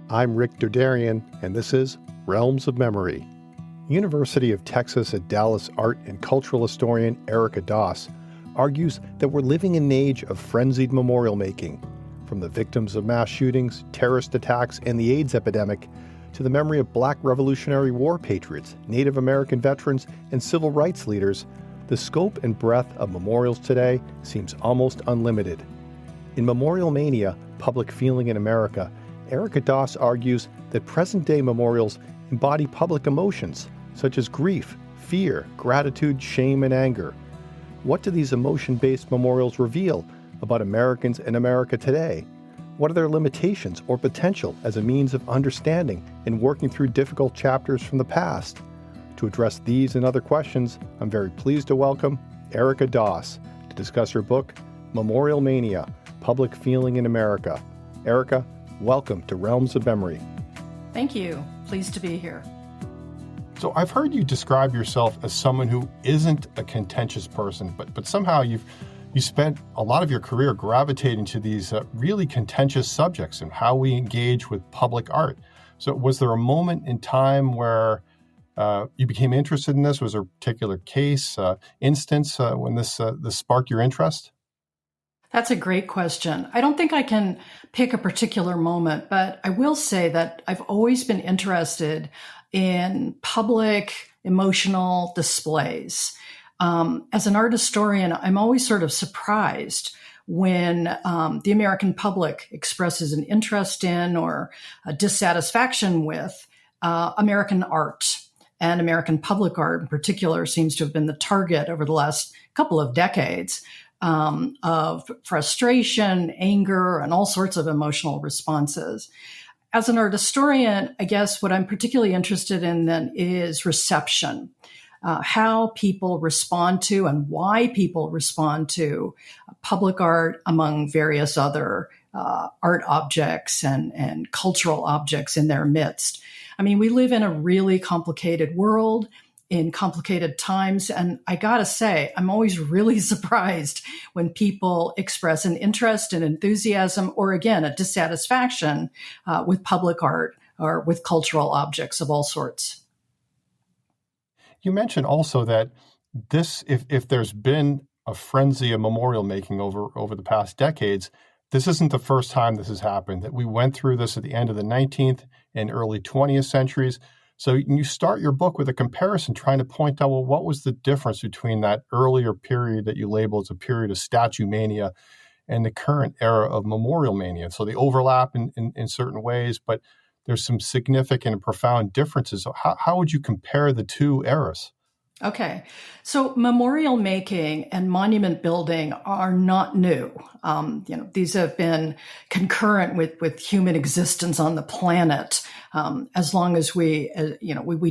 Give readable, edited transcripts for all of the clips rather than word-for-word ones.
I'm Rick Derderian, and this is Realms of Memory. University of Texas at Dallas art and cultural historian Erica Doss argues that we're living in an age of frenzied memorial making, from the victims of mass shootings, terrorist attacks, and the AIDS epidemic, to the memory of Black Revolutionary War patriots, Native American veterans, and civil rights leaders. The scope and breadth of memorials today seems almost unlimited. In Memorial Mania, Public Feeling in America, Erica Doss argues that present-day memorials embody public emotions, such as grief, fear, gratitude, shame, and anger. What do these emotion-based memorials reveal about Americans and America today? What are their limitations or potential as a means of understanding and working through difficult chapters from the past? To address these and other questions, I'm very pleased to welcome Erica Doss to discuss her book, Memorial Mania, Public Feeling in America. Erica, welcome to Realms of Memory. Thank you. Pleased to be here. So I've heard you describe yourself as someone who isn't a contentious person, but somehow you spent a lot of your career gravitating to these really contentious subjects and how we engage with public art. So was there a moment in time where you became interested in this? Was there a particular case, instance when this sparked your interest? That's a great question. I don't think I can pick a particular moment, but I will say that I've always been interested in public emotional displays. As an art historian, I'm always sort of surprised when the American public expresses an interest in or a dissatisfaction with American art. And American public art in particular seems to have been the target over the last couple of decades of frustration, anger, and all sorts of emotional responses. As an art historian, I guess what I'm particularly interested in then is reception, how people respond to and why people respond to public art among various other art objects and cultural objects in their midst. I mean, we live in a really complicated world, in complicated times. And I gotta say, I'm always really surprised when people express an interest and enthusiasm, or again, a dissatisfaction with public art or with cultural objects of all sorts. You mentioned also that this, if there's been a frenzy of memorial making over the past decades, this isn't the first time this has happened, that we went through this at the end of the 19th and early 20th centuries. So you start your book with a comparison trying to point out, well, what was the difference between that earlier period that you label as a period of statue mania and the current era of memorial mania? So they overlap in certain ways, but there's some significant and profound differences. So how would you compare the two eras? Okay. So memorial making and monument building are not new. These have been concurrent with human existence on the planet. As long as we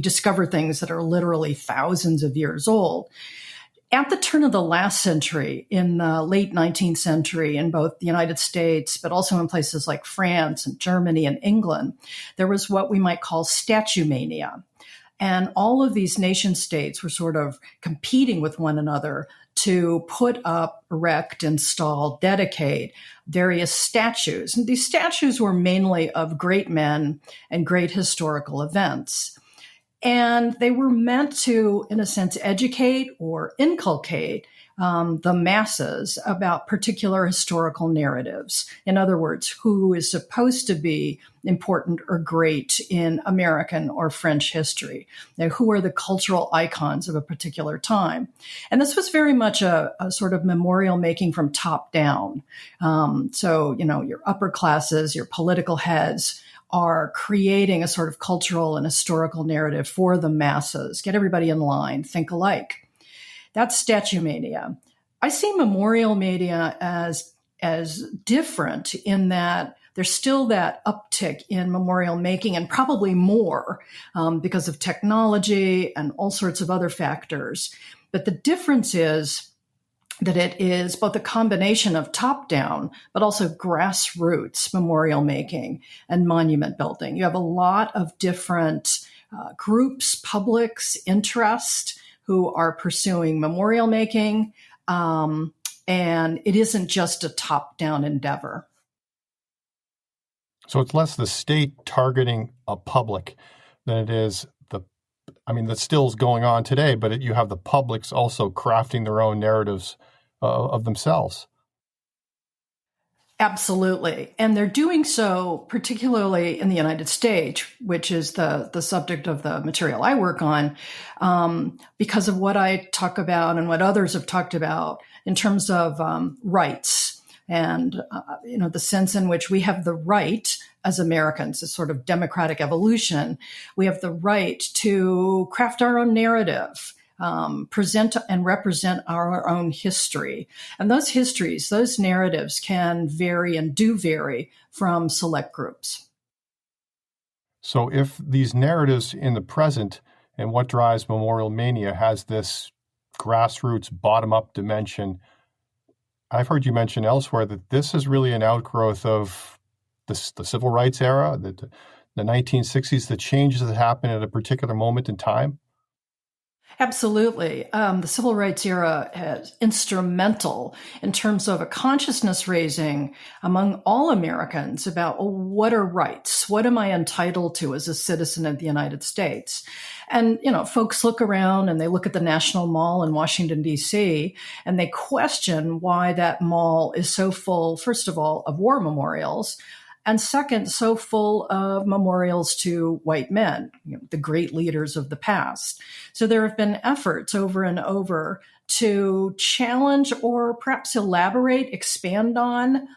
discover things that are literally thousands of years old. At the turn of the last century, in the late 19th century, in both the United States, but also in places like France and Germany and England, there was what we might call statue mania. And all of these nation states were sort of competing with one another to put up, erect, install, dedicate various statues. And these statues were mainly of great men and great historical events. And they were meant to, in a sense, educate or inculcate the masses about particular historical narratives. In other words, who is supposed to be important or great in American or French history? Now, who are the cultural icons of a particular time? And this was very much a sort of memorial making from top down. Your upper classes, your political heads are creating a sort of cultural and historical narrative for the masses. Get everybody in line, think alike. That's statue mania. I see memorial mania as different in that there's still that uptick in memorial making, and probably more because of technology and all sorts of other factors. But the difference is that it is both a combination of top-down, but also grassroots memorial making and monument building. You have a lot of different groups, publics, interest who are pursuing memorial making, and it isn't just a top-down endeavor. So it's less the state targeting a public than it is that still is going on today, but you have the publics also crafting their own narratives of themselves. Absolutely. And they're doing so particularly in the United States, which is the subject of the material I work on, because of what I talk about and what others have talked about in terms of rights and, the sense in which we have the right as Americans, a sort of democratic evolution. We have the right to craft our own narrative, present and represent our own history. And those histories, those narratives can vary and do vary from select groups. So if these narratives in the present and what drives Memorial Mania has this grassroots bottom-up dimension, I've heard you mention elsewhere that this is really an outgrowth of the civil rights era, the 1960s, the changes that happened at a particular moment in time. Absolutely. The civil rights era is instrumental in terms of a consciousness raising among all Americans about what are rights? What am I entitled to as a citizen of the United States? And, folks look around and they look at the National Mall in Washington, D.C., and they question why that mall is so full, first of all, of war memorials, and second, so full of memorials to white men, the great leaders of the past. So there have been efforts over and over to challenge or perhaps elaborate, expand on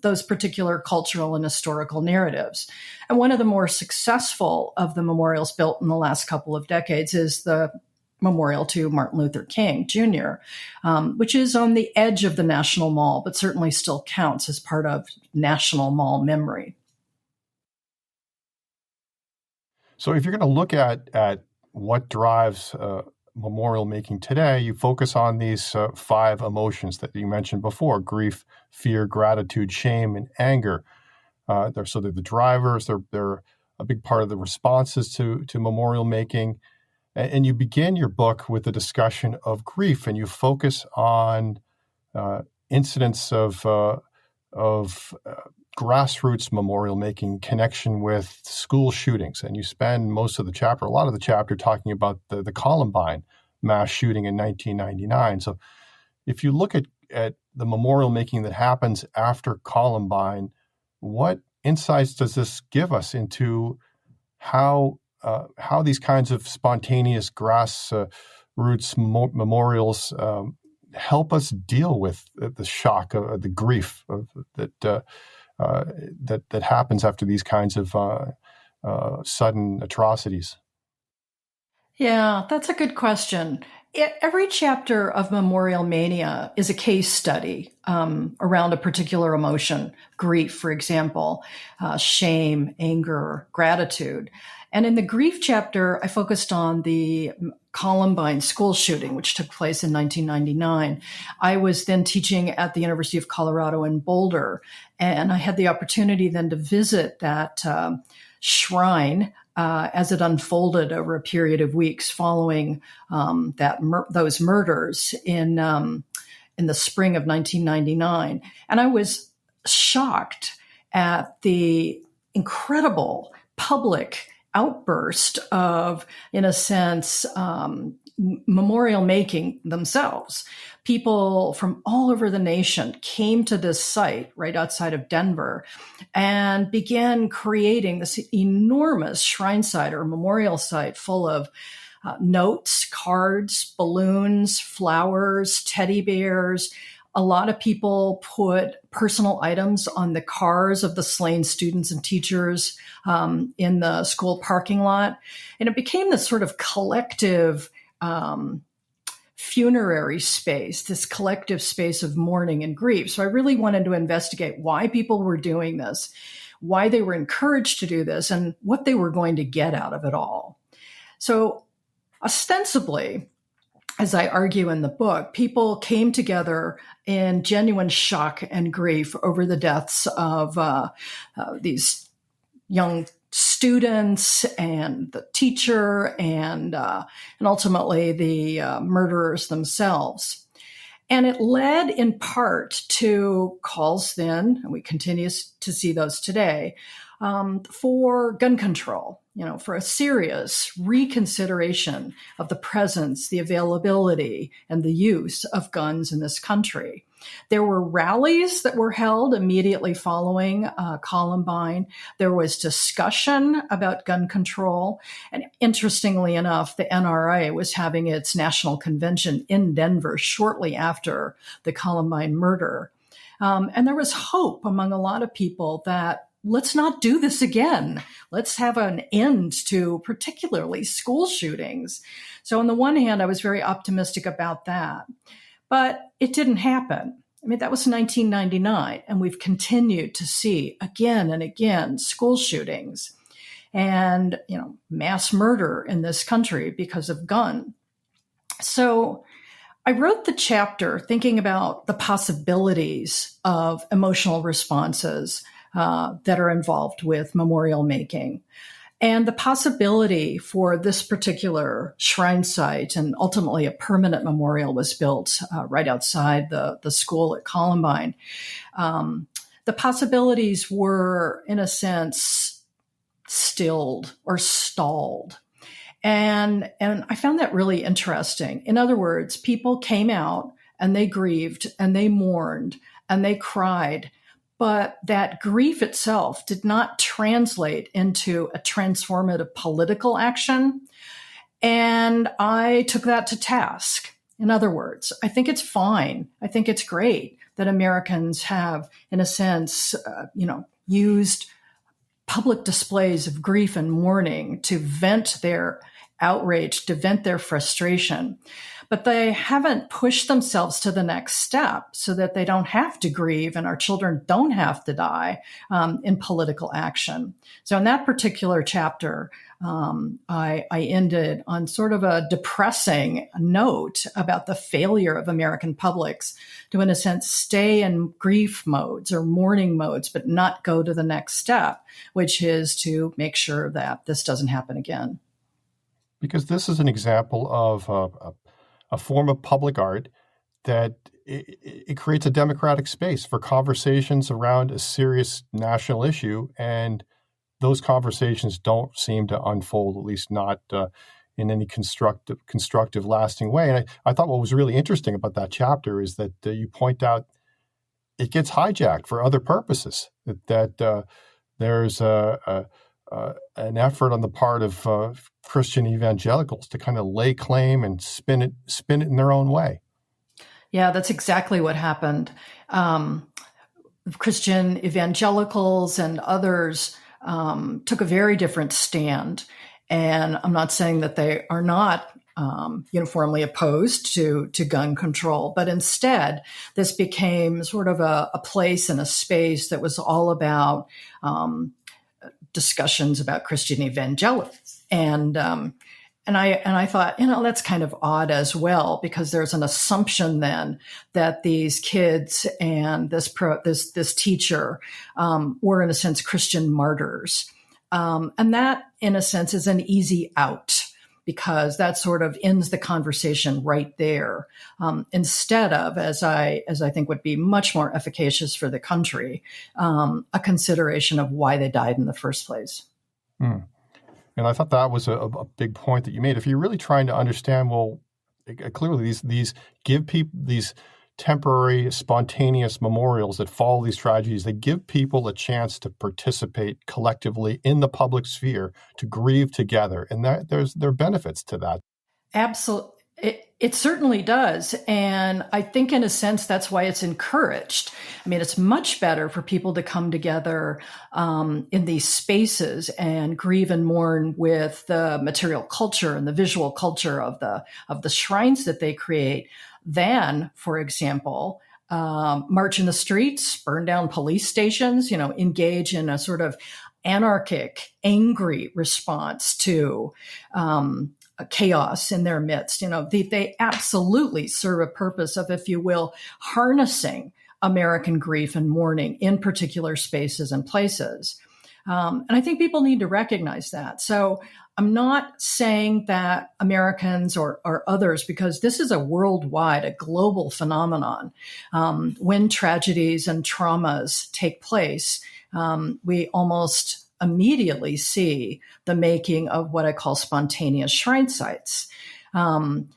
those particular cultural and historical narratives. And one of the more successful of the memorials built in the last couple of decades is the memorial to Martin Luther King Jr., which is on the edge of the National Mall, but certainly still counts as part of National Mall memory. So if you're going to look at what drives memorial making today, you focus on these 5 emotions that you mentioned before: grief, fear, gratitude, shame, and anger. They're the drivers. They're a big part of the responses to memorial making. And you begin your book with a discussion of grief, and you focus on incidents of grassroots memorial making connection with school shootings. And you spend a lot of the chapter, talking about the Columbine mass shooting in 1999. So if you look at the memorial making that happens after Columbine, what insights does this give us into how these kinds of spontaneous grassroots memorials help us deal with the shock, the grief that happens after these kinds of sudden atrocities? Yeah, that's a good question. Every chapter of Memorial Mania is a case study around a particular emotion: grief, for example, shame, anger, gratitude. And in the grief chapter, I focused on the Columbine school shooting, which took place in 1999. I was then teaching at the University of Colorado in Boulder, and I had the opportunity then to visit that shrine as it unfolded over a period of weeks following those murders in the spring of 1999. And I was shocked at the incredible public outburst of, in a sense, memorial making themselves. People from all over the nation came to this site right outside of Denver and began creating this enormous shrine site or memorial site full of notes, cards, balloons, flowers, teddy bears. A lot of people put personal items on the cars of the slain students and teachers in the school parking lot. And it became this sort of collective funerary space, this collective space of mourning and grief. So I really wanted to investigate why people were doing this, why they were encouraged to do this, and what they were going to get out of it all. So ostensibly, as I argue in the book, people came together in genuine shock and grief over the deaths of these young students and the teacher and ultimately the murderers themselves. And it led in part to calls then, and we continue to see those today, for gun control, for a serious reconsideration of the presence, the availability, and the use of guns in this country. There were rallies that were held immediately following Columbine. There was discussion about gun control. And interestingly enough, the NRA was having its national convention in Denver shortly after the Columbine murder. And there was hope among a lot of people that let's not do this again. Let's have an end to particularly school shootings. So on the one hand, I was very optimistic about that. But it didn't happen. I mean, that was 1999, and we've continued to see again and again school shootings and, mass murder in this country because of gun. So I wrote the chapter thinking about the possibilities of emotional responses that are involved with memorial making. And the possibility for this particular shrine site, and ultimately a permanent memorial was built right outside the school at Columbine. The possibilities were, in a sense, stilled or stalled. And I found that really interesting. In other words, people came out and they grieved and they mourned and they cried. But that grief itself did not translate into a transformative political action. And I took that to task. In other words, I think it's fine. I think it's great that Americans have, in a sense, used public displays of grief and mourning to vent their outrage, to vent their frustration. But they haven't pushed themselves to the next step so that they don't have to grieve and our children don't have to die in political action. So in that particular chapter, I ended on sort of a depressing note about the failure of American publics to, in a sense, stay in grief modes or mourning modes, but not go to the next step, which is to make sure that this doesn't happen again. Because this is an example of a form of public art that it creates a democratic space for conversations around a serious national issue. And those conversations don't seem to unfold, at least not in any constructive, lasting way. And I thought what was really interesting about that chapter is that you point out it gets hijacked for other purposes, that there's an effort on the part of Christian evangelicals to kind of lay claim and spin it in their own way. Yeah, that's exactly what happened. Christian evangelicals and others took a very different stand. And I'm not saying that they are not uniformly opposed to gun control, but instead this became sort of a place and a space that was all about discussions about Christian evangelicals. And I thought, that's kind of odd as well, because there's an assumption then that these kids and this teacher were, in a sense, Christian martyrs. And that, in a sense, is an easy out, because that sort of ends the conversation right there, instead of, as I think would be much more efficacious for the country, a consideration of why they died in the first place. Mm. And I thought that was a big point that you made. If you're really trying to understand, well, clearly these give people these temporary, spontaneous memorials that follow these tragedies, they give people a chance to participate collectively in the public sphere, to grieve together. And there are benefits to that. Absolutely. It certainly does. And I think, in a sense, that's why it's encouraged. I mean, it's much better for people to come together in these spaces and grieve and mourn with the material culture and the visual culture of the shrines that they create than, for example, march in the streets, burn down police stations, engage in a sort of anarchic, angry response to chaos in their midst. They absolutely serve a purpose of, if you will, harnessing American grief and mourning in particular spaces and places. And I think people need to recognize that. So I'm not saying that Americans or others, because this is a worldwide, a global phenomenon. When tragedies and traumas take place, we almost immediately see the making of what I call spontaneous shrine sites. And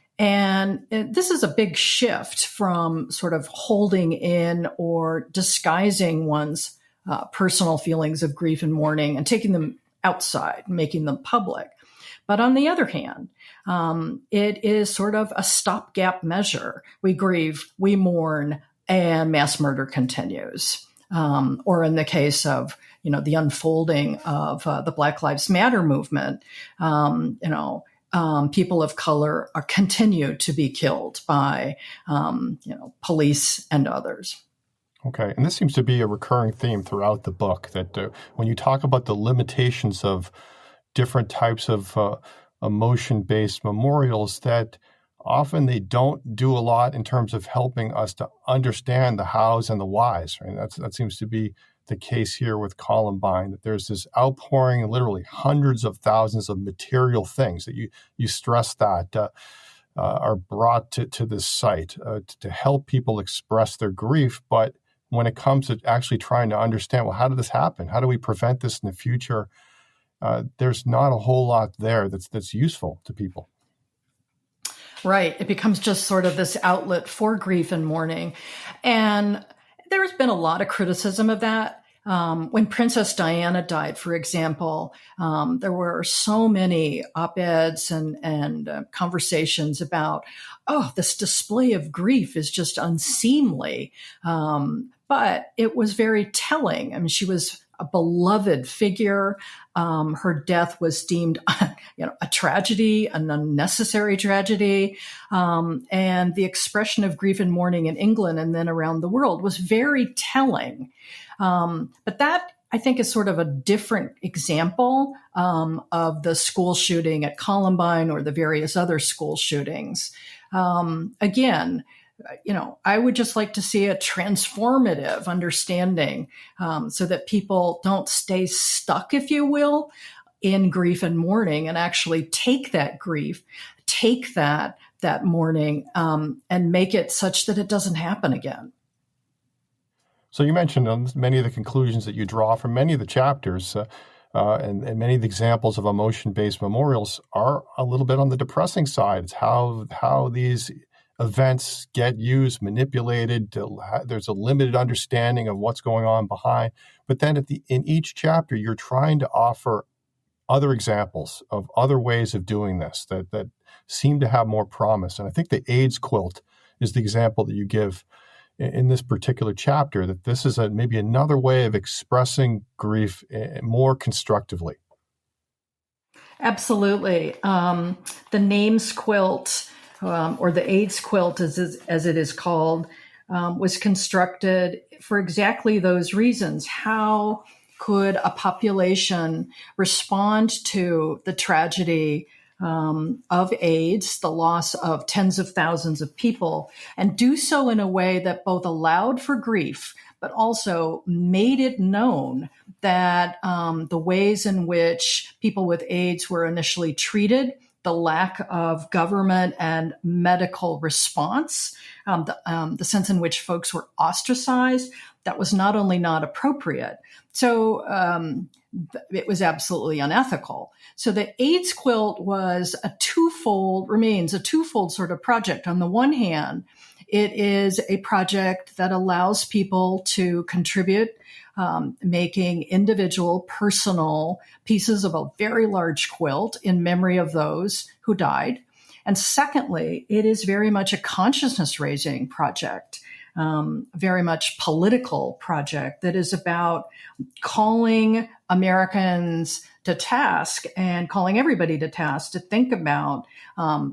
this is a big shift from sort of holding in or disguising one's personal feelings of grief and mourning and taking them outside, making them public. But on the other hand, it is sort of a stopgap measure. We grieve, we mourn, and mass murder continues. Or in the case of, the unfolding of the Black Lives Matter movement, people of color continue to be killed by, police and others. Okay, and this seems to be a recurring theme throughout the book, that when you talk about the limitations of different types of emotion-based memorials, that often they don't do a lot in terms of helping us to understand the hows and the whys. Right? That seems to be the case here with Columbine, that there's this outpouring, literally hundreds of thousands of material things that you stress that are brought to this site to help people express their grief. But when it comes to actually trying to understand, well, how did this happen? How do we prevent this in the future? There's not a whole lot there that's useful to people. Right. It becomes just sort of this outlet for grief and mourning. And there's been a lot of criticism of that. When Princess Diana died, for example, there were so many op-eds and conversations about, this display of grief is just unseemly. But it was very telling. I mean, she was a beloved figure. Her death was deemed, a tragedy, an unnecessary tragedy. And the expression of grief and mourning in England and then around the world was very telling. But that, I think, is sort of a different example of the school shooting at Columbine or the various other school shootings. Again, I would just like to see a transformative understanding so that people don't stay stuck, if you will, in grief and mourning, and actually take that grief, take that mourning, and make it such that it doesn't happen again. So you mentioned many of the conclusions that you draw from many of the chapters, and many of the examples of emotion-based memorials are a little bit on the depressing side. It's how these events get used, manipulated. There's a limited understanding of what's going on behind. But then in each chapter, you're trying to offer other examples of other ways of doing this that seem to have more promise. And I think the AIDS quilt is the example that you give in this particular chapter, that this is maybe another way of expressing grief more constructively. Absolutely. The names quilt, or the AIDS quilt, as it is called, was constructed for exactly those reasons. How could a population respond to the tragedy of AIDS, the loss of tens of thousands of people, and do so in a way that both allowed for grief, but also made it known that the ways in which people with AIDS were initially treated, the lack of government and medical response, the sense in which folks were ostracized, that was not only not appropriate. So it was absolutely unethical. So the AIDS quilt remains a twofold sort of project. On the one hand, it is a project that allows people to contribute, making individual personal pieces of a very large quilt in memory of those who died. And secondly, it is very much a consciousness raising project. Very much political project that is about calling Americans to task and calling everybody to task to think about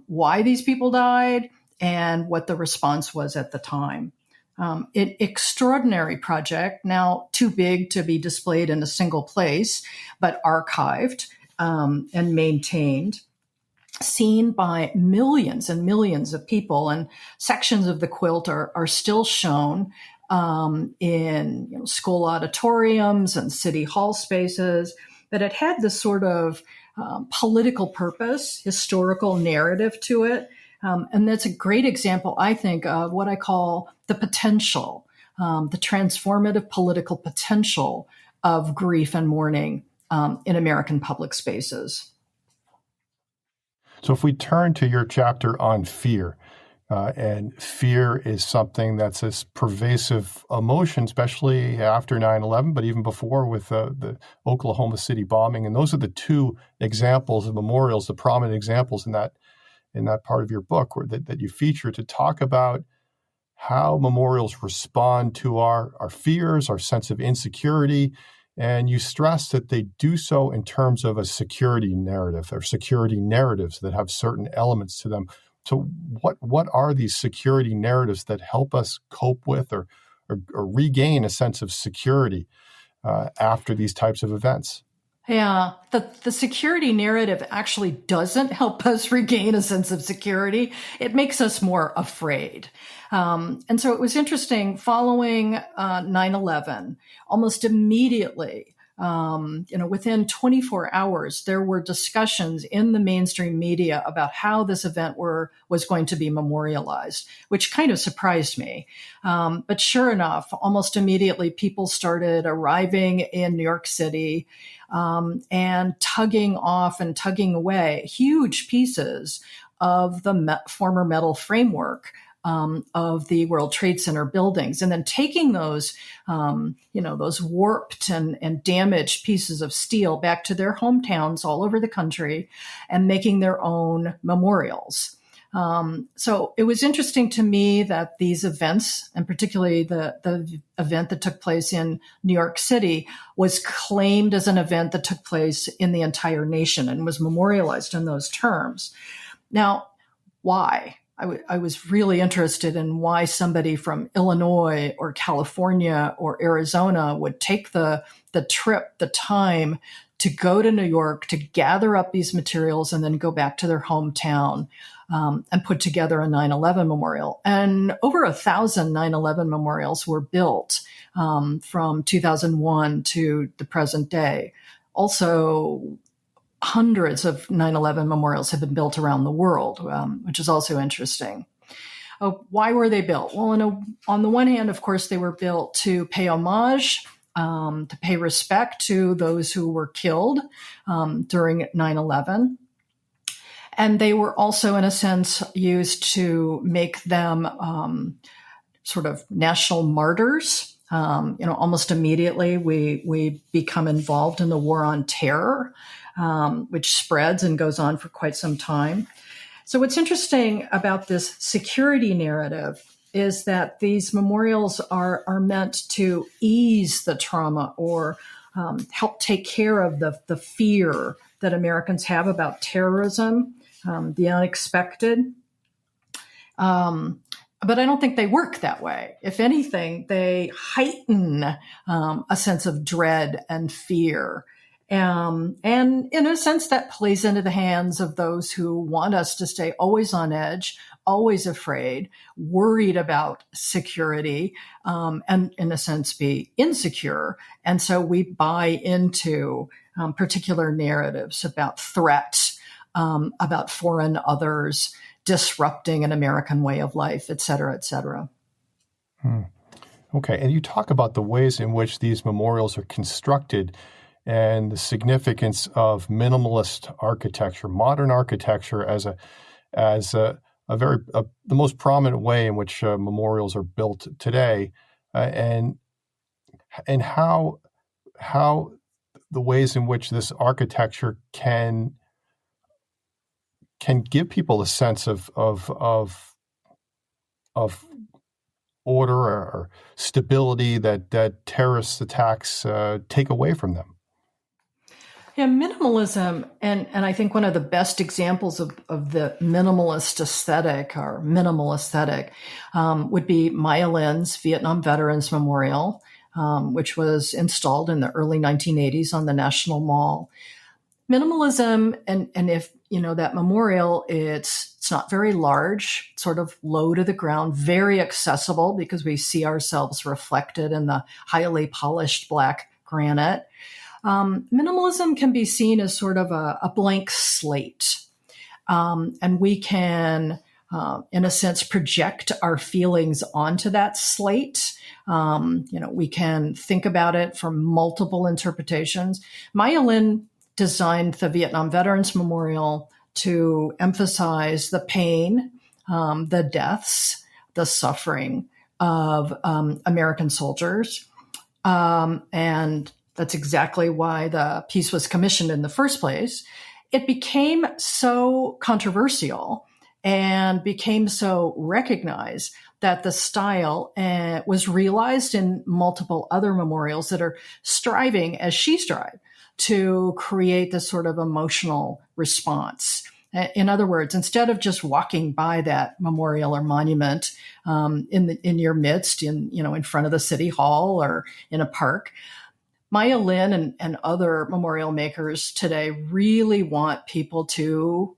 why these people died and what the response was at the time. An extraordinary project, now too big to be displayed in a single place, but archived and maintained, seen by millions and millions of people, and sections of the quilt are still shown in school auditoriums and city hall spaces, but it had this sort of political purpose, historical narrative to it. And that's a great example, I think, of what I call the potential, the transformative political potential of grief and mourning in American public spaces. So if we turn to your chapter on fear, and fear is something that's a pervasive emotion, especially after 9/11, but even before with the Oklahoma City bombing. And those are the two examples of memorials, the prominent examples in that part of your book that you feature to talk about how memorials respond to our fears, our sense of insecurity. And you stress that they do so in terms of a security narrative or security narratives that have certain elements to them. So what are these security narratives that help us cope with or regain a sense of security after these types of events? Yeah, the security narrative actually doesn't help us regain a sense of security. It makes us more afraid. And so it was interesting following 9/11, almost immediately, within 24 hours, there were discussions in the mainstream media about how this event was going to be memorialized, which kind of surprised me. But sure enough, almost immediately, people started arriving in New York City and tugging off and tugging away huge pieces of the former metal framework of the World Trade Center buildings, and then taking those, those warped and damaged pieces of steel back to their hometowns all over the country and making their own memorials. So it was interesting to me that these events, and particularly the event that took place in New York City, was claimed as an event that took place in the entire nation and was memorialized in those terms. Now, why? I was really interested in why somebody from Illinois or California or Arizona would take the trip, the time to go to New York to gather up these materials and then go back to their hometown and put together a 9/11 memorial. And over 1,000 9/11 memorials were built from 2001 to the present day. Also, hundreds of 9/11 memorials have been built around the world, which is also interesting. Why were they built? Well, on the one hand, of course, they were built to pay homage, to pay respect to those who were killed during 9/11. And they were also, in a sense, used to make them sort of national martyrs. Almost immediately, we become involved in the war on terror, which spreads and goes on for quite some time. So what's interesting about this security narrative is that these memorials are meant to ease the trauma or help take care of the fear that Americans have about terrorism, the unexpected. But I don't think they work that way. If anything, they heighten a sense of dread and fear. And in a sense, that plays into the hands of those who want us to stay always on edge, always afraid, worried about security, and in a sense be insecure. And so we buy into particular narratives about threats, about foreign others, disrupting an American way of life, et cetera, et cetera. Okay. And you talk about the ways in which these memorials are constructed and the significance of minimalist architecture, modern architecture as the most prominent way in which memorials are built today, and how the ways in which this architecture can give people a sense of order or stability that terrorist attacks take away from them. Yeah, minimalism, and I think one of the best examples of the minimalist aesthetic or minimal aesthetic would be Maya Lin's Vietnam Veterans Memorial, which was installed in the early 1980s on the National Mall. Minimalism, and if that memorial, it's It's not very large, sort of low to the ground, very accessible because we see ourselves reflected in the highly polished black granite. Minimalism can be seen as sort of a blank slate. And we can, in a sense, project our feelings onto that slate. We can think about it from multiple interpretations. Maya Lin designed the Vietnam Veterans Memorial to emphasize the pain, the deaths, the suffering of American soldiers. And that's exactly why the piece was commissioned in the first place. It became so controversial and became so recognized that the style was realized in multiple other memorials that are striving, as she strived, to create this sort of emotional response. In other words, instead of just walking by that memorial or monument in your midst, in front of the city hall or in a park, Maya Lin and other memorial makers today really want people to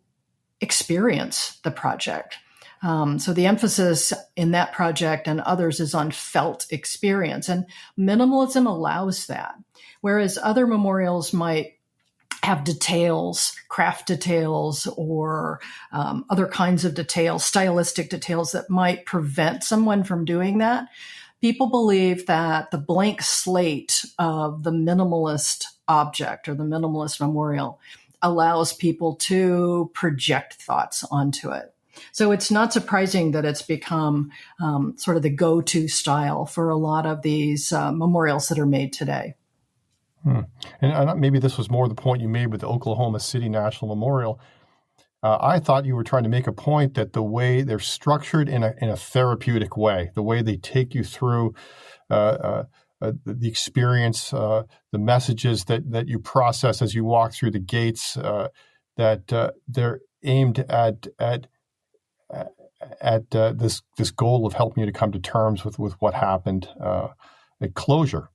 experience the project. So the emphasis in that project and others is on felt experience, and minimalism allows that. Whereas other memorials might have details, craft details, or other kinds of details, stylistic details that might prevent someone from doing that. People believe that the blank slate of the minimalist object or the minimalist memorial allows people to project thoughts onto it. So it's not surprising that it's become sort of the go-to style for a lot of these memorials that are made today. And maybe this was more the point you made with the Oklahoma City National Memorial. I thought you were trying to make a point that the way they're structured in a therapeutic way, the way they take you through the experience, the messages that you process as you walk through the gates, that they're aimed at this goal of helping you to come to terms with what happened, at closure.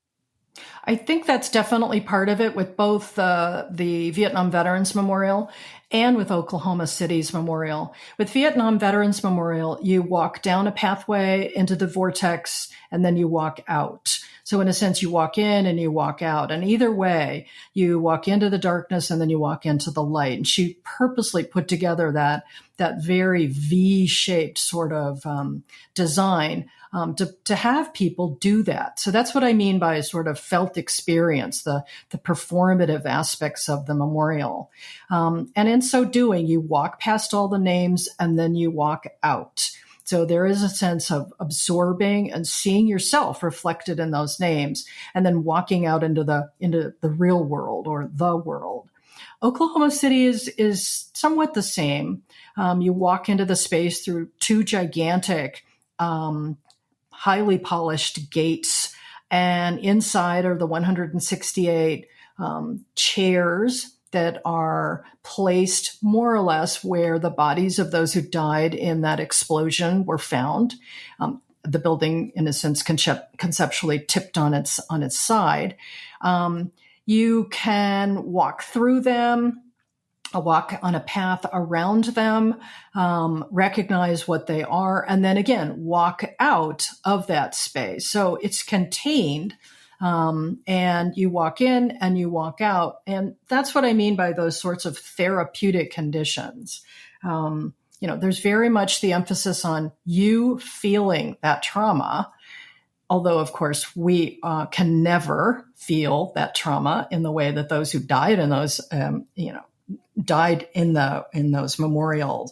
I think that's definitely part of it with both the Vietnam Veterans Memorial and with Oklahoma City's memorial. With Vietnam Veterans Memorial, you walk down a pathway into the vortex and then you walk out. So in a sense, you walk in and you walk out. And either way, you walk into the darkness and then you walk into the light. And she purposely put together that very V-shaped sort of design to have people do that. So that's what I mean by sort of felt experience, the performative aspects of the memorial. And in so doing, you walk past all the names and then you walk out. So there is a sense of absorbing and seeing yourself reflected in those names and then walking out into the real world or the world. Oklahoma City is somewhat the same. You walk into the space through two gigantic, highly polished gates, and inside are the 168 chairs that are placed more or less where the bodies of those who died in that explosion were found. The building, in a sense, conceptually tipped on its side. You can walk through them, walk on a path around them, recognize what they are, and then again, walk out of that space. So it's contained, and you walk in and you walk out. And that's what I mean by those sorts of therapeutic conditions. There's very much the emphasis on you feeling that trauma. Although, of course, we can never feel that trauma in the way that those who died in those, died in those memorial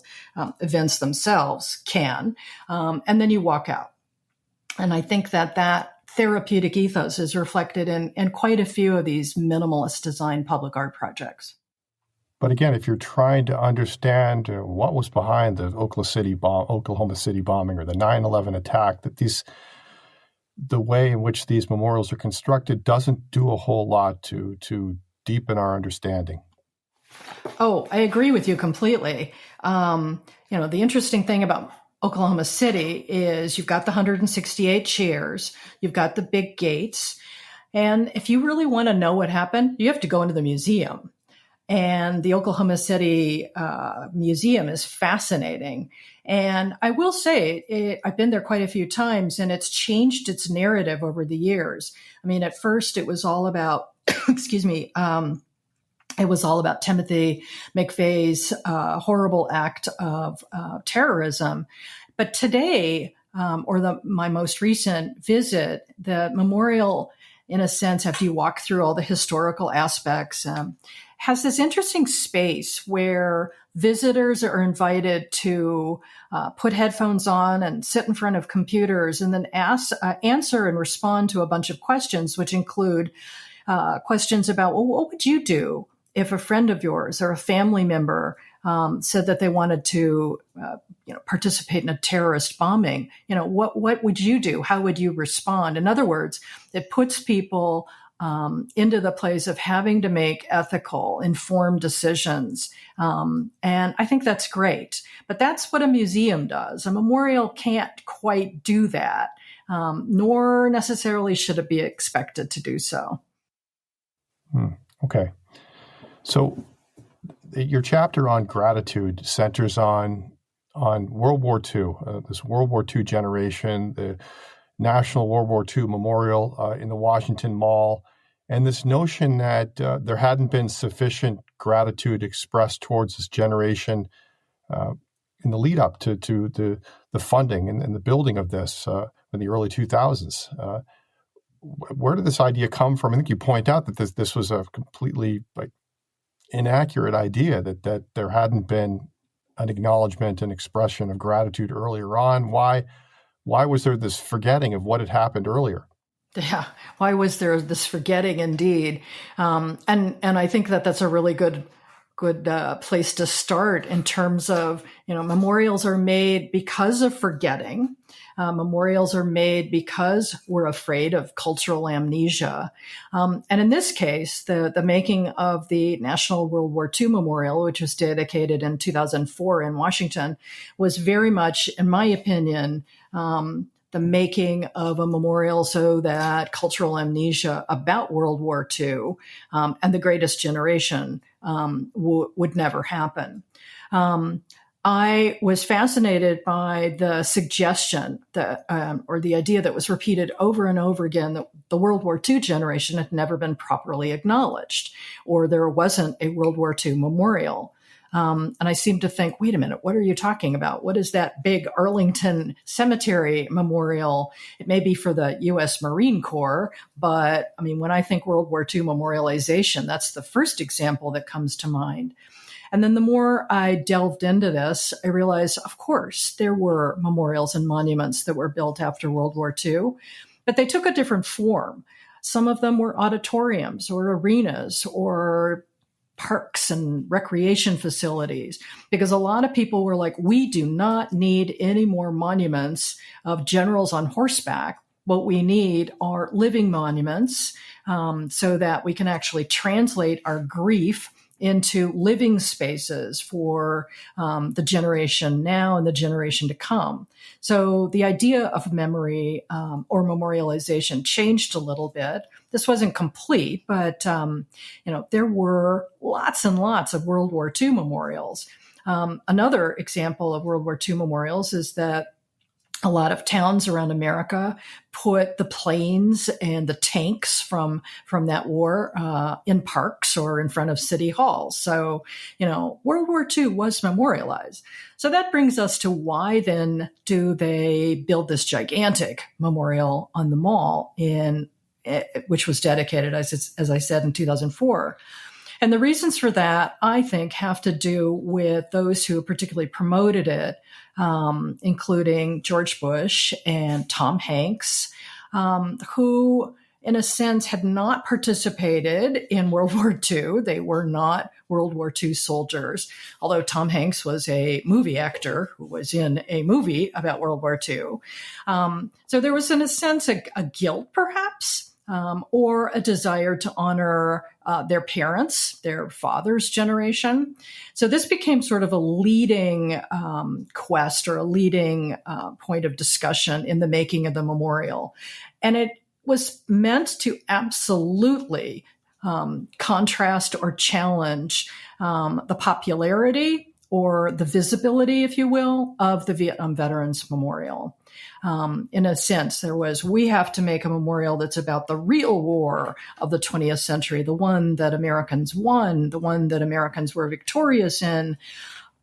events themselves can. And then you walk out. And I think that therapeutic ethos is reflected in quite a few of these minimalist design public art projects. But again, if you're trying to understand what was behind the Oklahoma City bombing or the 9/11 attack, the way in which these memorials are constructed doesn't do a whole lot to deepen our understanding. Oh, I agree with you completely. The interesting thing about Oklahoma City is you've got the 168 chairs, you've got the big gates, and if you really want to know what happened, you have to go into the museum. And the Oklahoma City Museum is fascinating. And I will say, I've been there quite a few times, and it's changed its narrative over the years. I mean, at first it was all about, excuse me, it was all about Timothy McVeigh's horrible act of terrorism. But today, my most recent visit, the memorial, in a sense, after you walk through all the historical aspects, has this interesting space where visitors are invited to put headphones on and sit in front of computers and then answer and respond to a bunch of questions, which include questions about, well, what would you do if a friend of yours or a family member said that they wanted to participate in a terrorist bombing? What would you do? How would you respond? In other words, it puts people into the place of having to make ethical, informed decisions. And I think that's great. But that's what a museum does. A memorial can't quite do that, nor necessarily should it be expected to do so. Okay. So your chapter on gratitude centers on World War II, this World War II generation, the National World War II Memorial in the Washington Mall, and this notion that there hadn't been sufficient gratitude expressed towards this generation in the lead up to the funding and the building of this in the early 2000s. Where did this idea come from? I think you point out that this was a completely inaccurate idea, that there hadn't been an acknowledgement and expression of gratitude earlier on. Why was there this forgetting of what had happened earlier? Yeah, why was there this forgetting indeed? And I think that's a really good place to start in terms of, memorials are made because of forgetting. Memorials are made because we're afraid of cultural amnesia. And in this case, the making of the National World War II Memorial, which was dedicated in 2004 in Washington, was very much, in my opinion, the making of a memorial so that cultural amnesia about World War II and the Greatest Generation would never happen. I was fascinated by the suggestion that, or the idea that was repeated over and over again, that the World War II generation had never been properly acknowledged, or there wasn't a World War II memorial. And I seemed to think, wait a minute, what are you talking about? What is that big Arlington Cemetery memorial? It may be for the U.S. Marine Corps, but I mean, when I think World War II memorialization, that's the first example that comes to mind. And then the more I delved into this, I realized, of course, there were memorials and monuments that were built after World War II, but they took a different form. Some of them were auditoriums or arenas or parks and recreation facilities, because a lot of people were like, we do not need any more monuments of generals on horseback. What we need are living monuments so that we can actually translate our grief into living spaces for the generation now and the generation to come. So the idea of memory or memorialization changed a little bit. This wasn't complete, but there were lots and lots of World War II memorials. Another example of World War II memorials is that a lot of towns around America put the planes and the tanks from that war in parks or in front of city halls. So, World War II was memorialized. So that brings us to why then do they build this gigantic memorial on the mall which was dedicated, as I said, in 2004. And the reasons for that, I think, have to do with those who particularly promoted it, including George Bush and Tom Hanks, who, in a sense, had not participated in World War II. They were not World War II soldiers, although Tom Hanks was a movie actor who was in a movie about World War II. So there was, in a sense, a guilt, perhaps, or a desire to honor their parents, their father's generation. So this became sort of a leading quest or a leading point of discussion in the making of the memorial. And it was meant to absolutely contrast or challenge the popularity or the visibility, if you will, of the Vietnam Veterans Memorial. In a sense, we have to make a memorial that's about the real war of the 20th century, the one that Americans won, the one that Americans were victorious in,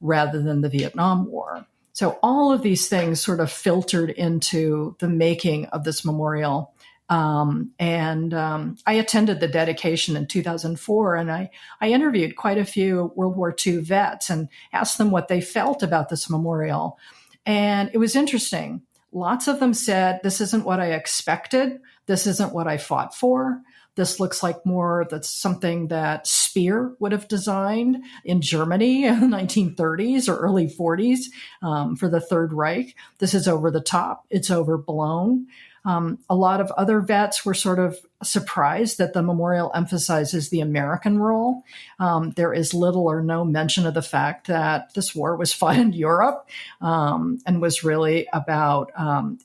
rather than the Vietnam War. So all of these things sort of filtered into the making of this memorial. I attended the dedication in 2004, and I interviewed quite a few World War II vets and asked them what they felt about this memorial. And it was interesting. Lots of them said, this isn't what I expected. This isn't what I fought for. This looks like that's something that Speer would have designed in Germany in the 1930s or early 40s for the Third Reich. This is over the top. It's overblown. A lot of other vets were sort of surprised that the memorial emphasizes the American role. There is little or no mention of the fact that this war was fought in Europe and was really about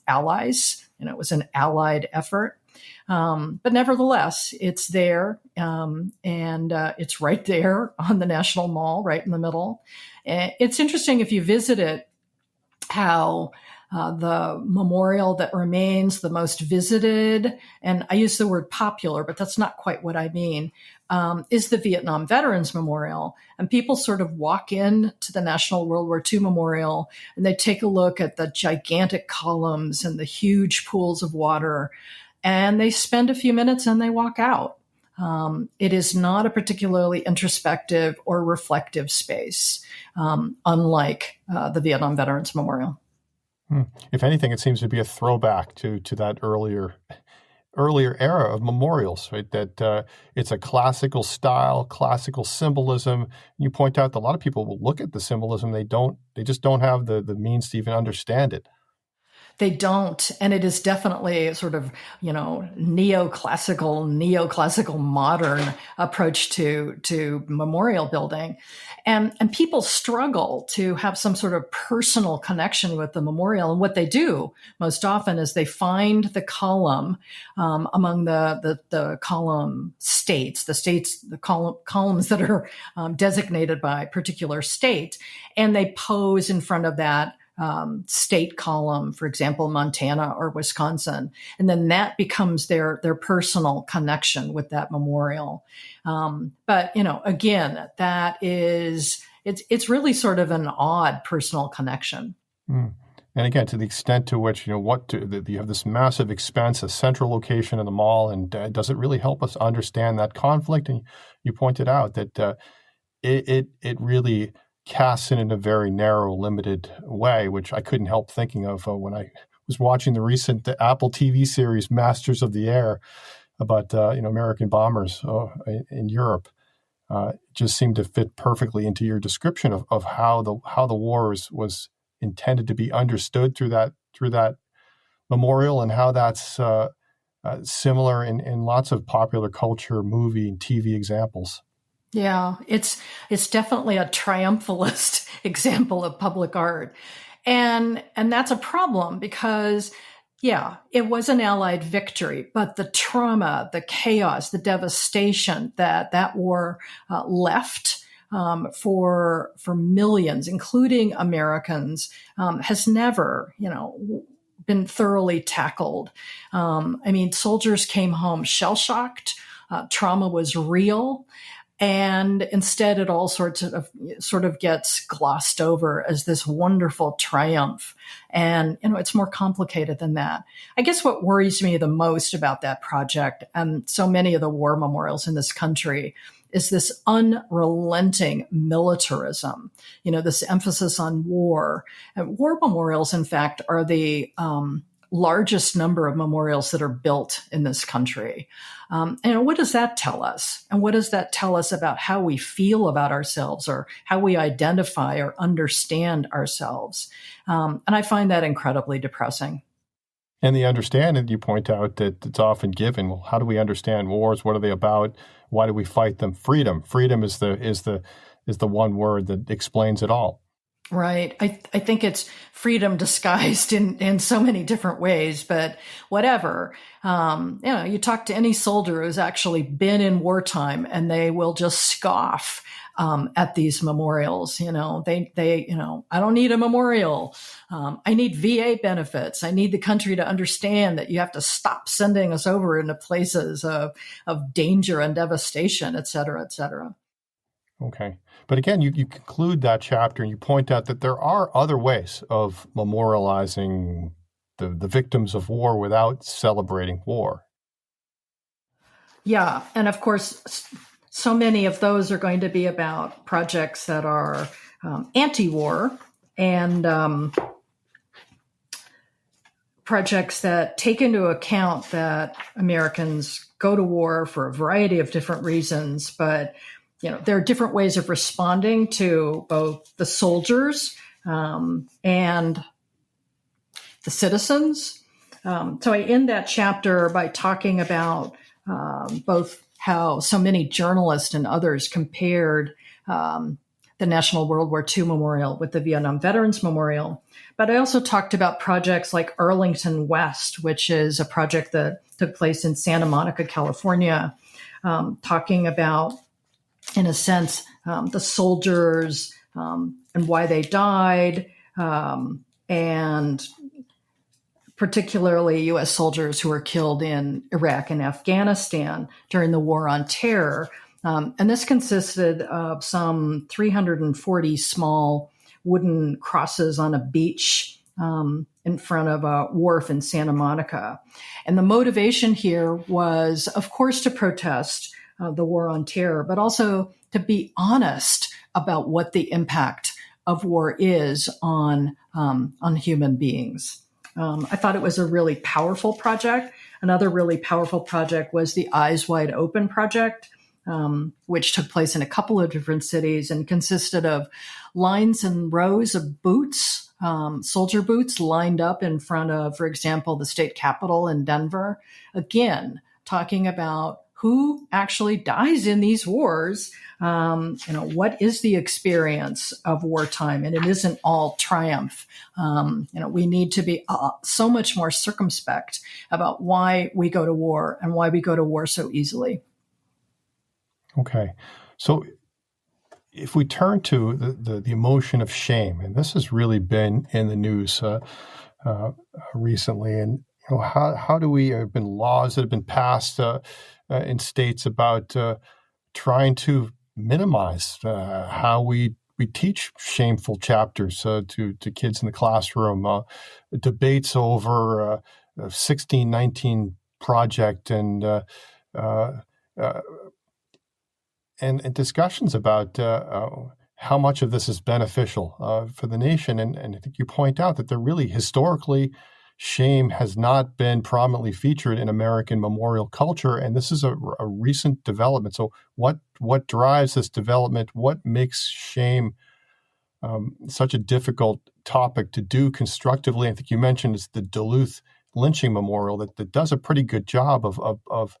allies. It was an allied effort. But nevertheless, it's there, and it's right there on the National Mall, right in the middle. It's interesting if you visit it, how the memorial that remains the most visited, and I use the word popular, but that's not quite what I mean, is the Vietnam Veterans Memorial. And people sort of walk in to the National World War II Memorial, and they take a look at the gigantic columns and the huge pools of water, and they spend a few minutes and they walk out. It is not a particularly introspective or reflective space, unlike the Vietnam Veterans Memorial. If anything, it seems to be a throwback to that earlier era of memorials, right? That it's a classical style, classical symbolism. You point out that a lot of people will look at the symbolism. They just don't have the means to even understand it. They don't. And it is definitely sort of, neoclassical modern approach to memorial building. And people struggle to have some sort of personal connection with the memorial. And what they do most often is they find the column among the column states, the columns that are designated by particular state, and they pose in front of that state column, for example, Montana or Wisconsin. And then that becomes their personal connection with that memorial. But, again, it's really sort of an odd personal connection. Mm. And again, to the extent to which, you have this massive expense, a central location in the mall, and does it really help us understand that conflict? And you pointed out that it really casts in a very narrow, limited way, which I couldn't help thinking of when I was watching the recent Apple TV series Masters of the Air about American bombers in Europe. It just seemed to fit perfectly into your description of how the war was intended to be understood through that memorial, and how that's similar in lots of popular culture, movie, and TV examples. Yeah, it's definitely a triumphalist example of public art. And that's a problem because, yeah, it was an Allied victory, but the trauma, the chaos, the devastation that war left for millions, including Americans, has never, been thoroughly tackled. Soldiers came home shell-shocked. Trauma was real. And instead, it all sort of gets glossed over as this wonderful triumph. And, it's more complicated than that. I guess what worries me the most about that project and so many of the war memorials in this country is this unrelenting militarism, this emphasis on war. And war memorials, in fact, are the largest number of memorials that are built in this country. And what does that tell us? And what does that tell us about how we feel about ourselves or how we identify or understand ourselves? And I find that incredibly depressing. And the understanding, you point out that it's often given. Well, how do we understand wars? What are they about? Why do we fight them? Freedom. Freedom is the one word that explains it all. Right. I think it's freedom disguised in so many different ways, but whatever. You talk to any soldier who's actually been in wartime and they will just scoff at these memorials. I don't need a memorial. I need VA benefits. I need the country to understand that you have to stop sending us over into places of danger and devastation, et cetera, et cetera. Okay. But again, you conclude that chapter and you point out that there are other ways of memorializing the victims of war without celebrating war. Yeah. And of course, so many of those are going to be about projects that are anti-war and projects that take into account that Americans go to war for a variety of different reasons, but there are different ways of responding to both the soldiers and the citizens. So I end that chapter by talking about both how so many journalists and others compared the National World War II Memorial with the Vietnam Veterans Memorial. But I also talked about projects like Arlington West, which is a project that took place in Santa Monica, California, talking about, in a sense, the soldiers and why they died, and particularly U.S. soldiers who were killed in Iraq and Afghanistan during the War on Terror. And this consisted of some 340 small wooden crosses on a beach in front of a wharf in Santa Monica. And the motivation here was, of course, to protest the War on Terror, but also to be honest about what the impact of war is on human beings. I thought it was a really powerful project. Another really powerful project was the Eyes Wide Open project, which took place in a couple of different cities and consisted of lines and rows of boots, soldier boots lined up in front of, for example, the state capitol in Denver. Again, talking about who actually dies in these wars. What is the experience of wartime? And it isn't all triumph. We need to be so much more circumspect about why we go to war and why we go to war so easily. Okay. So if we turn to the emotion of shame, and this has really been in the news recently, and how do we, there have been laws that have been passed in states about trying to minimize how we teach shameful chapters to kids in the classroom, debates over 1619 Project and discussions about how much of this is beneficial for the nation. And I think you point out that there really historically shame has not been prominently featured in American memorial culture, and this is a recent development. So what drives this development? What makes shame such a difficult topic to do constructively? I think you mentioned it's the Duluth lynching memorial that does a pretty good job of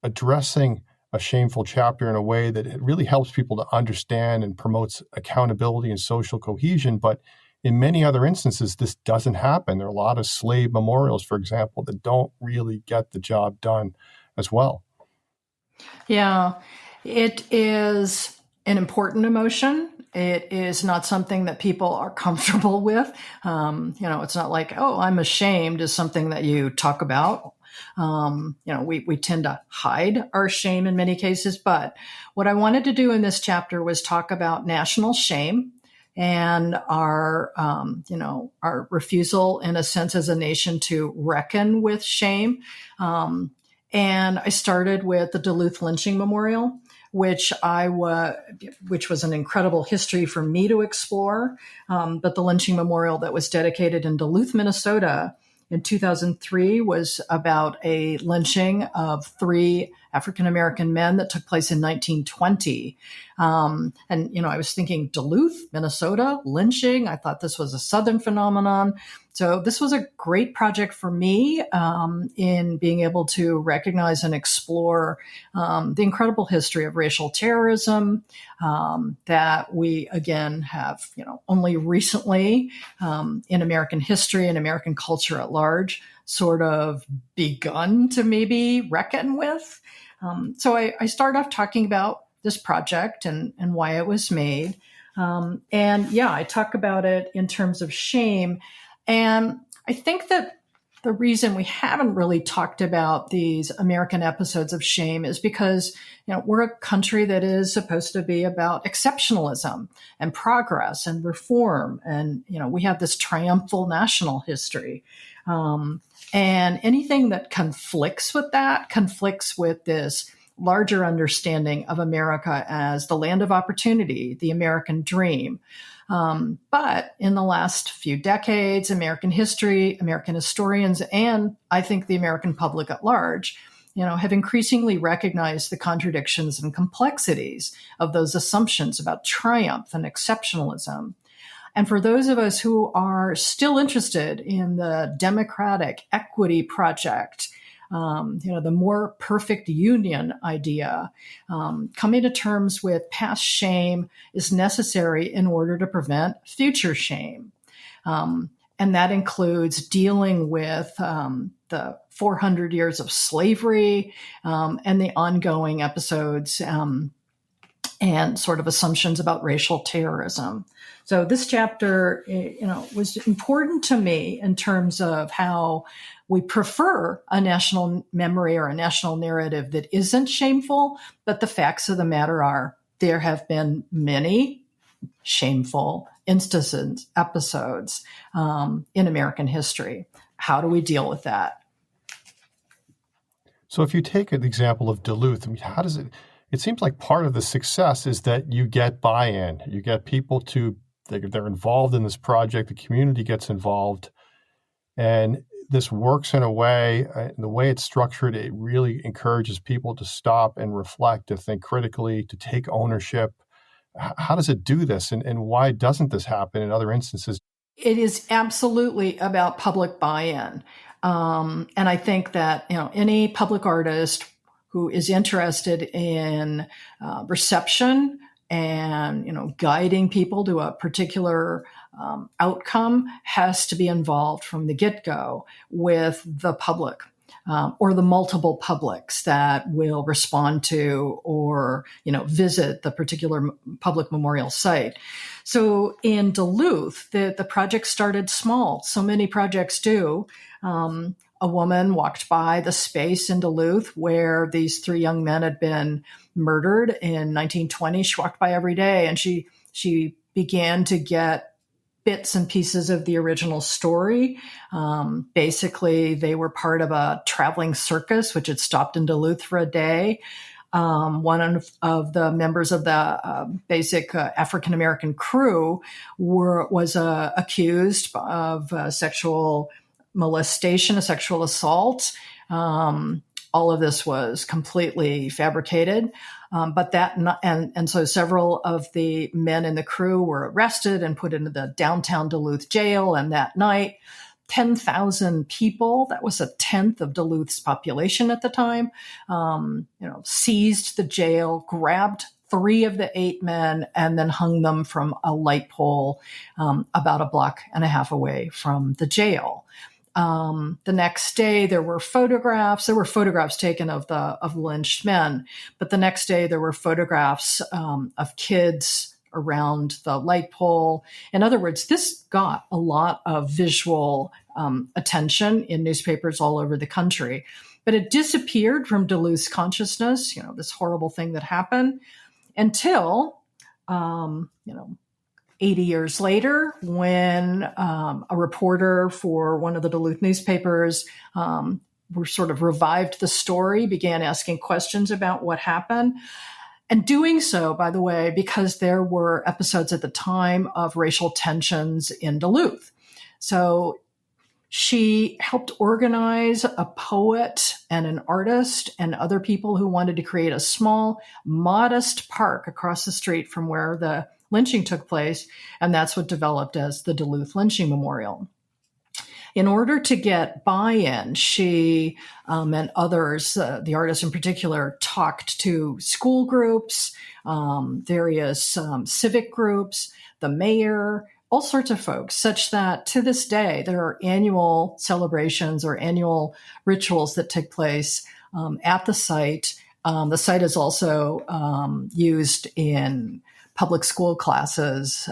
addressing a shameful chapter in a way that it really helps people to understand and promotes accountability and social cohesion. But in many other instances, this doesn't happen. There are a lot of slave memorials, for example, that don't really get the job done as well. Yeah, it is an important emotion. It is not something that people are comfortable with. It's not like, oh, I'm ashamed is something that you talk about. We tend to hide our shame in many cases. But what I wanted to do in this chapter was talk about national shame and our refusal, in a sense, as a nation to reckon with shame. And I started with the Duluth Lynching Memorial, which was an incredible history for me to explore. But the lynching memorial that was dedicated in Duluth, Minnesota in 2003 was about a lynching of 3 African American men that took place in 1920. And I was thinking Duluth, Minnesota, lynching. I thought this was a Southern phenomenon. So this was a great project for me in being able to recognize and explore the incredible history of racial terrorism that we, again, have, only recently in American history and American culture at large sort of begun to maybe reckon with. So I started off talking about this project and why it was made. I talk about it in terms of shame. And I think that the reason we haven't really talked about these American episodes of shame is because, we're a country that is supposed to be about exceptionalism and progress and reform. And, we have this triumphal national history. And anything that conflicts with that conflicts with this larger understanding of America as the land of opportunity, the American dream. But in the last few decades, American history, American historians, and I think the American public at large, have increasingly recognized the contradictions and complexities of those assumptions about triumph and exceptionalism. And for those of us who are still interested in the democratic equity project, the more perfect union idea, coming to terms with past shame is necessary in order to prevent future shame. And that includes dealing with the 400 years of slavery and the ongoing episodes and sort of assumptions about racial terrorism. So this chapter, was important to me in terms of how we prefer a national memory or a national narrative that isn't shameful, but the facts of the matter are there have been many shameful instances, episodes in American history. How do we deal with that? So if you take an example of Duluth, how does it seems like part of the success is that you get buy-in, you get people they're involved in this project, the community gets involved, and this works in a way, the way it's structured, it really encourages people to stop and reflect, to think critically, to take ownership. How does it do this, and why doesn't this happen in other instances? It is absolutely about public buy-in. And I think that, any public artist who is interested in reception and, guiding people to a particular outcome has to be involved from the get-go with the public or the multiple publics that will respond to or, visit the particular public memorial site. So in Duluth, the project started small. So many projects do. A woman walked by the space in Duluth where these three young men had been murdered in 1920. She walked by every day, and she began to get bits and pieces of the original story. Basically, they were part of a traveling circus, which had stopped in Duluth for a day. One of the members of the basic African-American crew was accused of sexual molestation, a sexual assault. All of this was completely fabricated. So several of the men in the crew were arrested and put into the downtown Duluth jail. And that night, 10,000 people, that was a tenth of Duluth's population at the time, seized the jail, grabbed 3 of the 8 men, and then hung them from a light pole about a block and a half away from the jail. The next day, there were photographs. There were photographs taken of lynched men, but the next day there were photographs of kids around the light pole. In other words, this got a lot of visual attention in newspapers all over the country, but it disappeared from Duluth's consciousness. This horrible thing that happened until 80 years later, when a reporter for one of the Duluth newspapers sort of revived the story, began asking questions about what happened. And doing so, by the way, because there were episodes at the time of racial tensions in Duluth. So She helped organize a poet and an artist and other people who wanted to create a small, modest park across the street from where the lynching took place. And that's what developed as the Duluth Lynching Memorial. In order to get buy-in, she and others, the artists in particular, talked to school groups, various civic groups, the mayor, all sorts of folks, such that to this day, there are annual celebrations or annual rituals that take place at the site. The site is also used in public school classes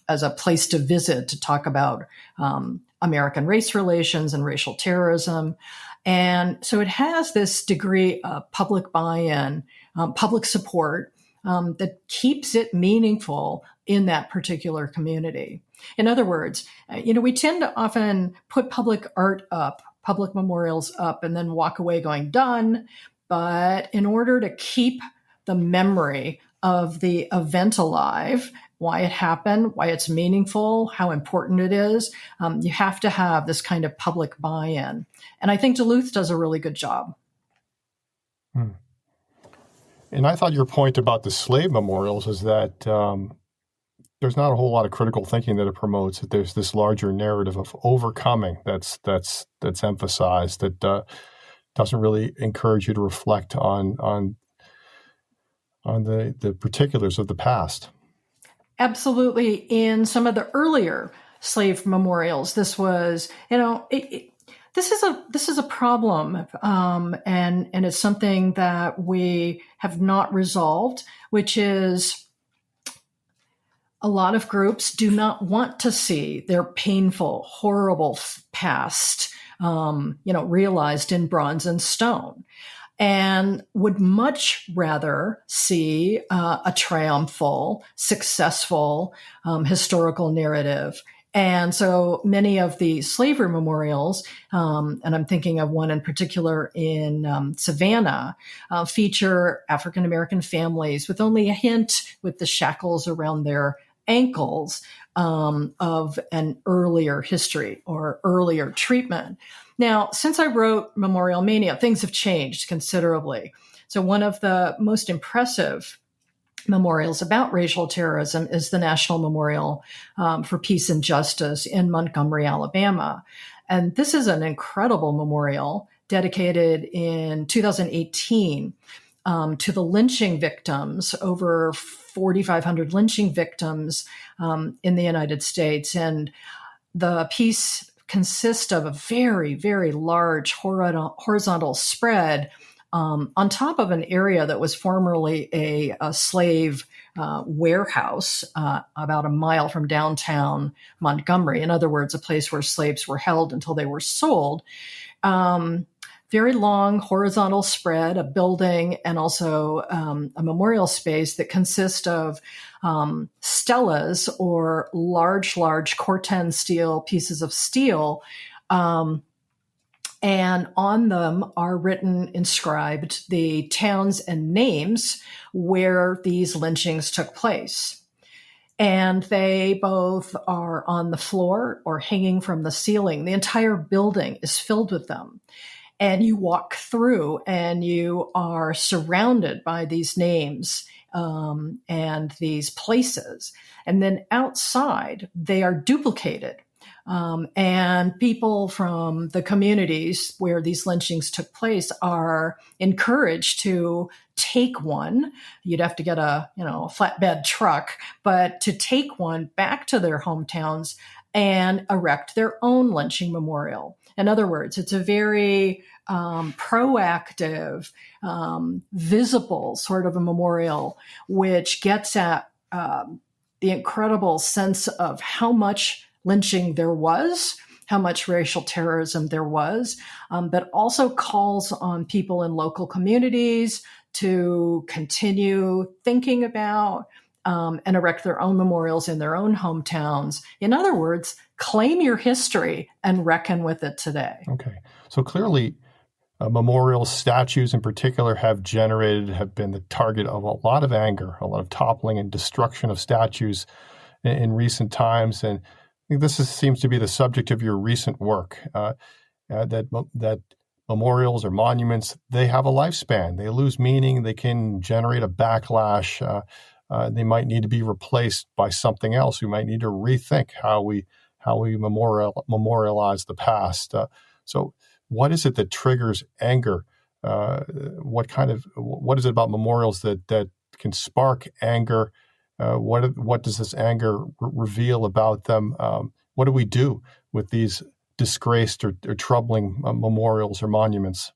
as a place to visit to talk about American race relations and racial terrorism. And so it has this degree of public buy-in, public support that keeps it meaningful in that particular community. In other words, we tend to often put public art up, public memorials up, and then walk away going, done. But in order to keep the memory of the event alive, why it happened, why it's meaningful, how important it is, you have to have this kind of public buy-in. And I think Duluth does a really good job. And I thought your point about the slave memorials is that there's not a whole lot of critical thinking that it promotes, that there's this larger narrative of overcoming that's emphasized, that doesn't really encourage you to reflect on the particulars of the past. Absolutely. In some of the earlier slave memorials, this was, this is a problem, and it's something that we have not resolved, which is a lot of groups do not want to see their painful, horrible past, realized in bronze and stone, and would much rather see a triumphal, successful historical narrative. And so many of the slavery memorials, and I'm thinking of one in particular in Savannah, feature African-American families with only a hint with the shackles around their ankles of an earlier history or earlier treatment. Now, since I wrote Memorial Mania, things have changed considerably. So one of the most impressive memorials about racial terrorism is the National Memorial for Peace and Justice in Montgomery, Alabama. And this is an incredible memorial dedicated in 2018 to the lynching victims, over 4,500 lynching victims in the United States. And the piece consists of a very, very large horizontal spread on top of an area that was formerly a slave warehouse about a mile from downtown Montgomery. In other words, a place where slaves were held until they were sold. Very long horizontal spread, a building, and also a memorial space that consists of stelas, or large Corten steel pieces of steel. And on them are inscribed the towns and names where these lynchings took place. And they both are on the floor or hanging from the ceiling. The entire building is filled with them. And you walk through and you are surrounded by these names and these places. And then outside, they are duplicated. And people from the communities where these lynchings took place are encouraged to take one. You'd have to get a flatbed truck, but to take one back to their hometowns and erect their own lynching memorial. In other words, it's a very proactive, visible sort of a memorial, which gets at the incredible sense of how much lynching there was, how much racial terrorism there was, but also calls on people in local communities to continue thinking about and erect their own memorials in their own hometowns. In other words, claim your history and reckon with it today. Okay. So clearly, memorial statues in particular have been the target of a lot of anger, a lot of toppling and destruction of statues in recent times. And think seems to be the subject of your recent work, that memorials or monuments, they have a lifespan. They lose meaning. They can generate a backlash. They might need to be replaced by something else. We might need to rethink how we memorialize the past. So what is it that triggers anger? What is it about memorials that can spark anger? What does this anger reveal about them? What do we do with these disgraced or troubling memorials or monuments?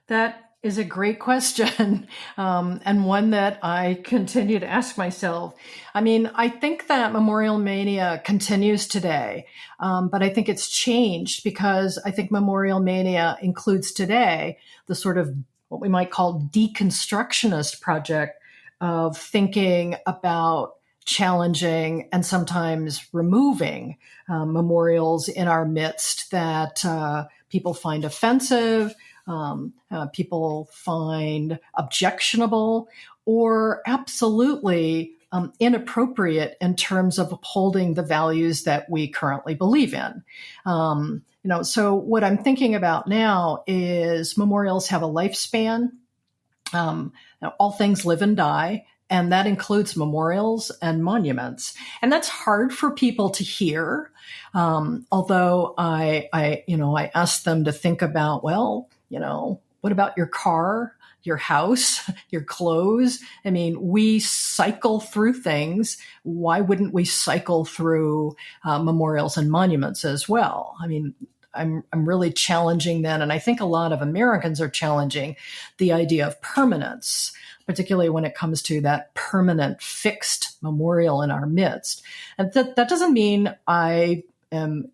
That is a great question, and one that I continue to ask myself. I mean, I think that memorial mania continues today, but I think it's changed because I think memorial mania includes today the sort of what we might call deconstructionist project of thinking about challenging and sometimes removing memorials in our midst that people find offensive, people find objectionable, or absolutely inappropriate in terms of upholding the values that we currently believe in. So what I'm thinking about now is memorials have a lifespan. All things live and die, and that includes memorials and monuments. And that's hard for people to hear. Although I ask them to think about, what about your car, your house, your clothes? I mean, we cycle through things. Why wouldn't we cycle through memorials and monuments as well? I mean, I'm really challenging then, and I think a lot of Americans are challenging the idea of permanence, particularly when it comes to that permanent fixed memorial in our midst. And that doesn't mean I am,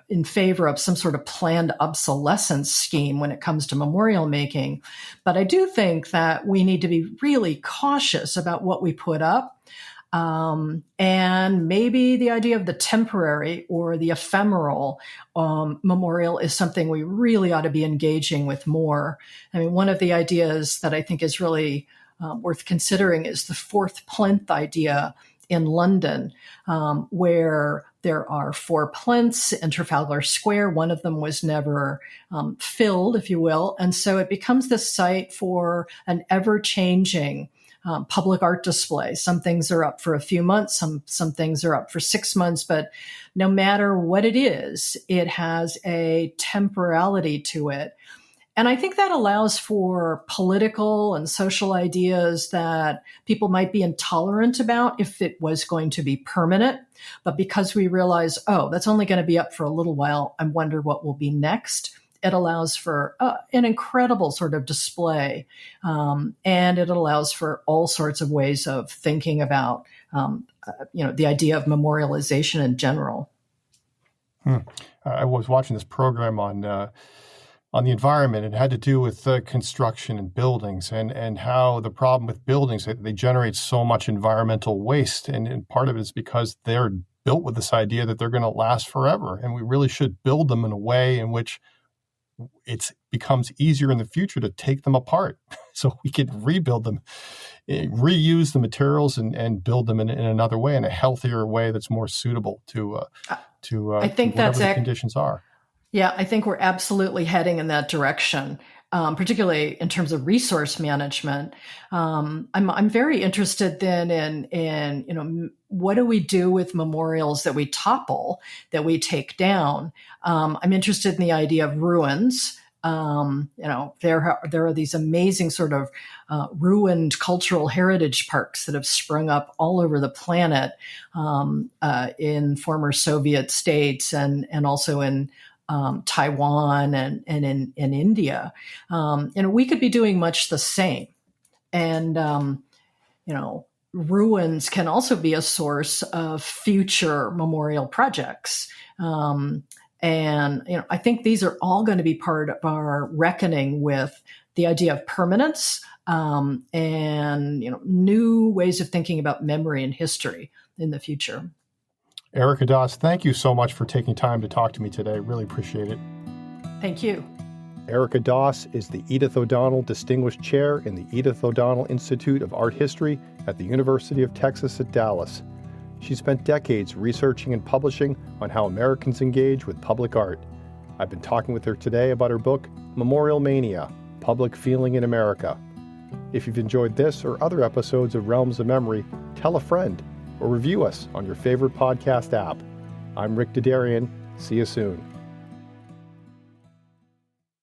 in favor of some sort of planned obsolescence scheme when it comes to memorial making. But I do think that we need to be really cautious about what we put up. And maybe the idea of the temporary or the ephemeral memorial is something we really ought to be engaging with more. I mean, one of the ideas that I think is really worth considering is the fourth plinth idea in London, where there are 4 plinths in Trafalgar Square. One of them was never filled, if you will. And so it becomes the site for an ever-changing public art display. Some things are up for a few months, some things are up for 6 months, but no matter what it is, it has a temporality to it. And I think that allows for political and social ideas that people might be intolerant about if it was going to be permanent. But because we realize, that's only going to be up for a little while, I wonder what will be next. It allows for an incredible sort of display, and it allows for all sorts of ways of thinking about, the idea of memorialization in general. I was watching this program on the environment. It had to do with construction and buildings, and how the problem with buildings, they generate so much environmental waste, and part of it is because they're built with this idea that they're going to last forever, and we really should build them in a way in which it becomes easier in the future to take them apart so we can rebuild them, reuse the materials and build them in another way, in a healthier way that's more suitable to I think whatever the conditions are. Yeah, I think we're absolutely heading in that direction, particularly in terms of resource management. I'm very interested then in what do we do with memorials that we topple, that we take down? I'm interested in the idea of ruins. There are these amazing sort of ruined cultural heritage parks that have sprung up all over the planet, in former Soviet states and also in Taiwan and in India. We could be doing much the same. And, ruins can also be a source of future memorial projects. I think these are all going to be part of our reckoning with the idea of permanence, and, new ways of thinking about memory and history in the future. Erica Doss, thank you so much for taking time to talk to me today. Really appreciate it. Thank you. Erica Doss is the Edith O'Donnell Distinguished Chair in the Edith O'Donnell Institute of Art History at the University of Texas at Dallas. She spent decades researching and publishing on how Americans engage with public art. I've been talking with her today about her book, Memorial Mania: Public Feeling in America. If you've enjoyed this or other episodes of Realms of Memory, tell a friend or review us on your favorite podcast app. I'm Rick Dadarian. See you soon.